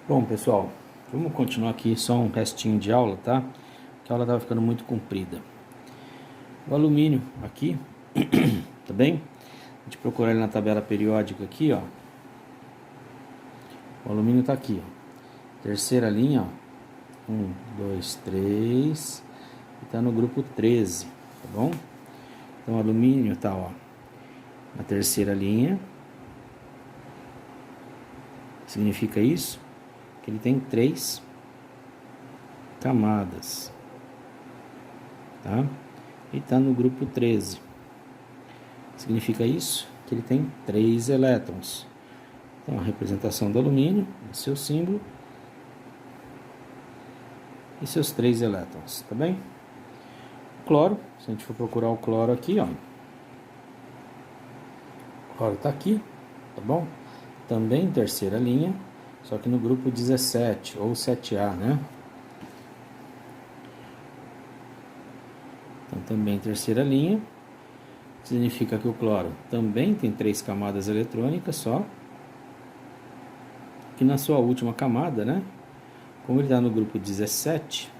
Bom, pessoal, vamos continuar aqui só um restinho de aula, tá? Que a aula estava ficando muito comprida. O alumínio aqui, tá bem? A gente procurar ele na tabela periódica aqui, ó. O alumínio tá aqui, ó. Terceira linha, ó. 1, 2, 3. E tá no grupo 13, tá bom? Então o alumínio tá, ó, na terceira linha. Significa isso? Que ele tem 3 camadas, tá? E está no grupo 13. Significa isso? Que ele tem 3 elétrons. Então, a representação do alumínio, seu símbolo e seus 3 elétrons, tá bem? O cloro, se a gente for procurar o cloro aqui, ó. O cloro está aqui, tá bom? Também terceira linha, só que no grupo 17, ou 7A, né? Então, também terceira linha. Significa que o cloro também tem 3 camadas eletrônicas só. Que na sua última camada, né? Como ele está no grupo 17,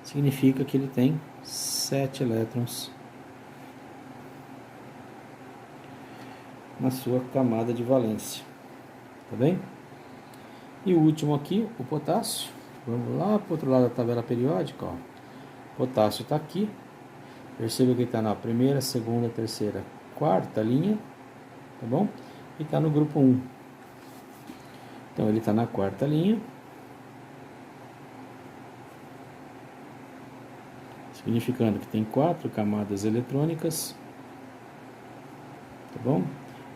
significa que ele tem 7 elétrons na sua camada de valência. Tá bem? E o último aqui, o potássio. Vamos lá para o outro lado da tabela periódica, ó. O potássio está aqui. Perceba que ele está na primeira, segunda, terceira, quarta linha, tá bom? E está no grupo 1. Então ele está na quarta linha. Significando que tem 4 camadas eletrônicas, tá bom?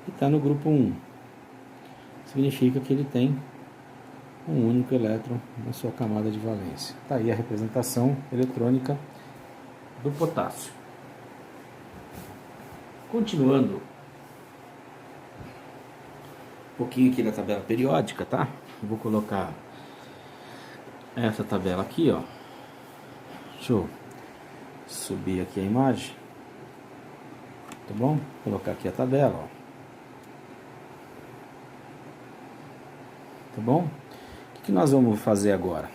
E está no grupo 1. Significa que ele tem um único elétron na sua camada de valência. Está aí a representação eletrônica do potássio. Continuando um pouquinho aqui da tabela periódica, tá? Eu vou colocar essa tabela aqui, ó. Deixa eu subir aqui a imagem, tá bom? Vou colocar aqui a tabela, ó. Tá bom? O que nós vamos fazer agora?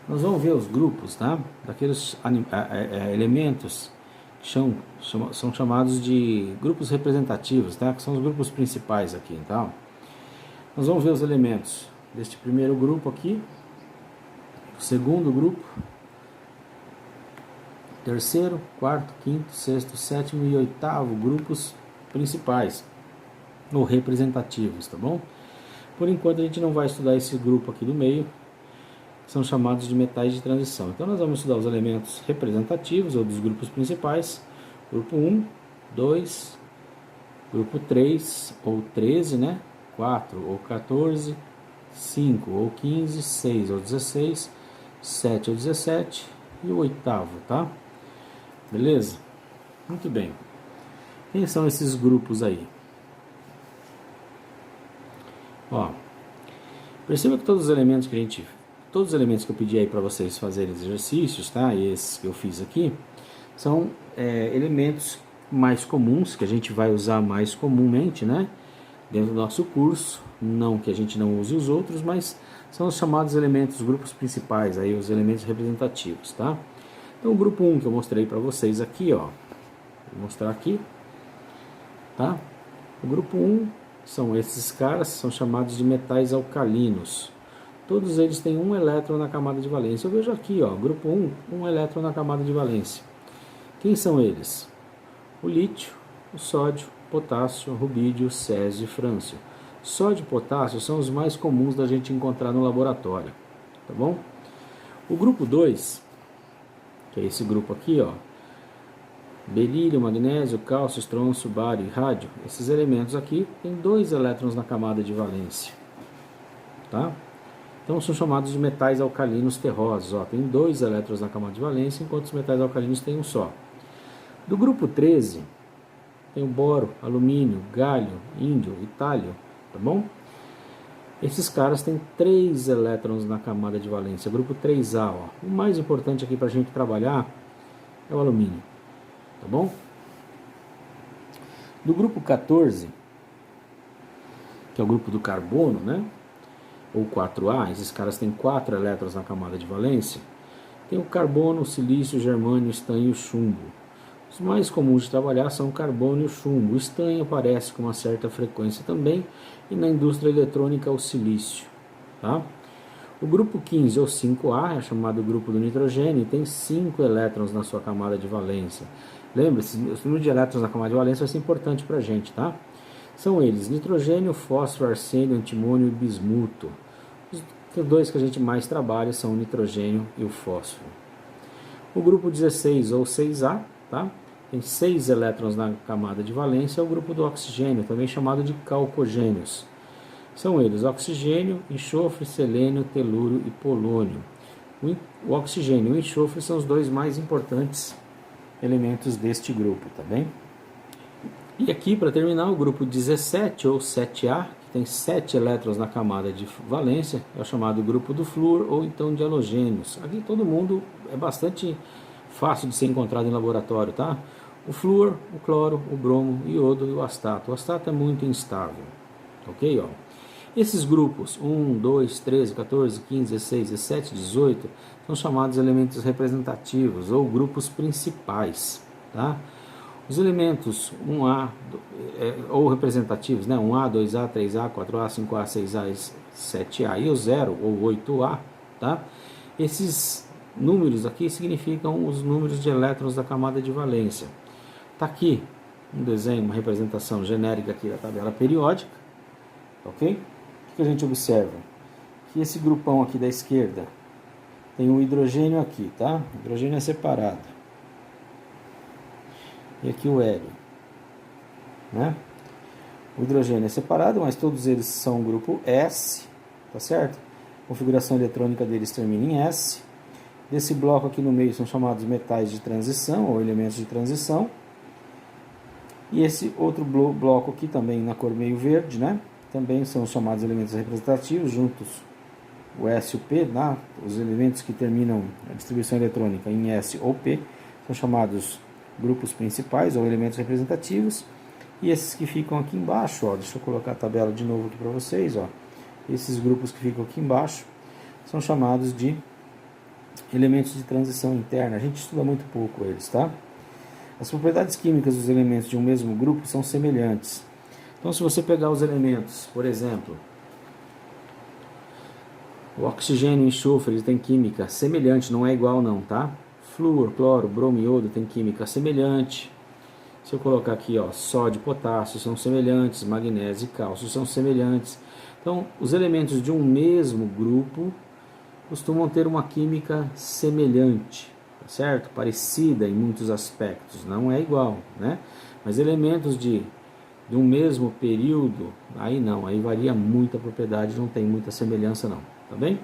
Nós vamos ver os grupos, tá? Daqueles elementos que são chamados de grupos representativos, tá? Que são os grupos principais aqui, então. Nós vamos ver os elementos deste primeiro grupo aqui, o segundo grupo, terceiro, quarto, quinto, sexto, sétimo e oitavo grupos principais ou representativos, tá bom? Por enquanto a gente não vai estudar esse grupo aqui do meio, são chamados de metais de transição. Então nós vamos estudar os elementos representativos ou dos grupos principais, grupo 1, 2, grupo 3 ou 13, né? 4 ou 14, 5 ou 15, 6 ou 16, 7 ou 17 e o oitavo, tá? Beleza? Muito bem. Quem são esses grupos aí? Ó, perceba que todos os elementos que eu pedi aí para vocês fazerem exercícios, tá? E esses que eu fiz aqui, são elementos mais comuns, que a gente vai usar mais comumente, né? Dentro do nosso curso, não que a gente não use os outros, mas são os chamados elementos, grupos principais, aí os elementos representativos, tá? Então o grupo 1 que eu mostrei para vocês aqui, ó, vou mostrar aqui, tá? O grupo 1 são esses caras, são chamados de metais alcalinos. Todos eles têm um elétron na camada de valência. Eu vejo aqui, ó, grupo 1, um elétron na camada de valência. Quem são eles? O lítio, o sódio, o potássio, o rubídio, o césio e frâncio. Sódio e potássio são os mais comuns da gente encontrar no laboratório, tá bom? O grupo 2, que é esse grupo aqui, ó, berílio, magnésio, cálcio, estrôncio, bário e rádio, esses elementos aqui têm 2 elétrons na camada de valência, tá? Então são chamados de metais alcalinos terrosos, ó, tem 2 elétrons na camada de valência, enquanto os metais alcalinos têm um só. Do grupo 13, tem o boro, alumínio, galho, índio e tálio, tá bom? Esses caras têm 3 elétrons na camada de valência, grupo 3A, ó. O mais importante aqui para a gente trabalhar é o alumínio, tá bom? Do grupo 14, que é o grupo do carbono, né? ou 4A, esses caras têm 4 elétrons na camada de valência. Tem o carbono, o silício, o germânio, o estanho e o chumbo. Os mais comuns de trabalhar são o carbono e o chumbo. O estanho aparece com uma certa frequência também, e na indústria eletrônica o silício. Tá? O grupo 15 ou 5A é chamado grupo do nitrogênio e tem 5 elétrons na sua camada de valência. Lembre-se, o número de elétrons na camada de valência vai ser importante para a gente, tá? São eles nitrogênio, fósforo, arsênio, antimônio e bismuto. Os dois que a gente mais trabalha são o nitrogênio e o fósforo. O grupo 16 ou 6A, tá? Tem 6 elétrons na camada de valência, é o grupo do oxigênio, também chamado de calcogênios. São eles oxigênio, enxofre, selênio, telúrio e polônio. O oxigênio e o enxofre são os dois mais importantes elementos deste grupo, tá bem? E aqui, para terminar, o grupo 17 ou 7A, que tem 7 elétrons na camada de valência, é o chamado grupo do flúor ou então de halogênios. Aqui todo mundo é bastante fácil de ser encontrado em laboratório, tá? O flúor, o cloro, o bromo, o iodo e o astato. O astato é muito instável, ok? Ó. Esses grupos 1, 2, 13, 14, 15, 16, 17, 18 são chamados elementos representativos ou grupos principais, tá? Os elementos 1A ou representativos, né? 1A, 2A, 3A, 4A, 5A, 6A, 7A e o 0 ou 8A, tá? Esses números aqui significam os números de elétrons da camada de valência. Tá aqui um desenho, uma representação genérica aqui da tabela periódica, ok? O que a gente observa? Que esse grupão aqui da esquerda tem o hidrogênio aqui, tá? O hidrogênio é separado. E aqui o hélio, né? O hidrogênio é separado, mas todos eles são o grupo S, tá certo? A configuração eletrônica deles termina em S. Desse bloco aqui no meio são chamados metais de transição ou elementos de transição. E esse outro bloco aqui também na cor meio verde, né? Também são chamados elementos representativos, juntos o S e o P, né? Os elementos que terminam a distribuição eletrônica em S ou P são chamados grupos principais ou elementos representativos. E esses que ficam aqui embaixo, ó, deixa eu colocar a tabela de novo aqui para vocês, ó. Esses grupos que ficam aqui embaixo são chamados de elementos de transição interna. A gente estuda muito pouco eles, tá? As propriedades químicas dos elementos de um mesmo grupo são semelhantes. Então, se você pegar os elementos, por exemplo, o oxigênio e o enxofre, ele tem química semelhante, não é igual não, tá? Flúor, cloro, bromo e iodo tem química semelhante. Se eu colocar aqui, ó, sódio e potássio são semelhantes, magnésio e cálcio são semelhantes. Então, os elementos de um mesmo grupo costumam ter uma química semelhante, tá certo? Parecida em muitos aspectos, não é igual, né? Mas elementos de um mesmo período, aí não, aí varia muito a propriedade, não tem muita semelhança não, tá bem?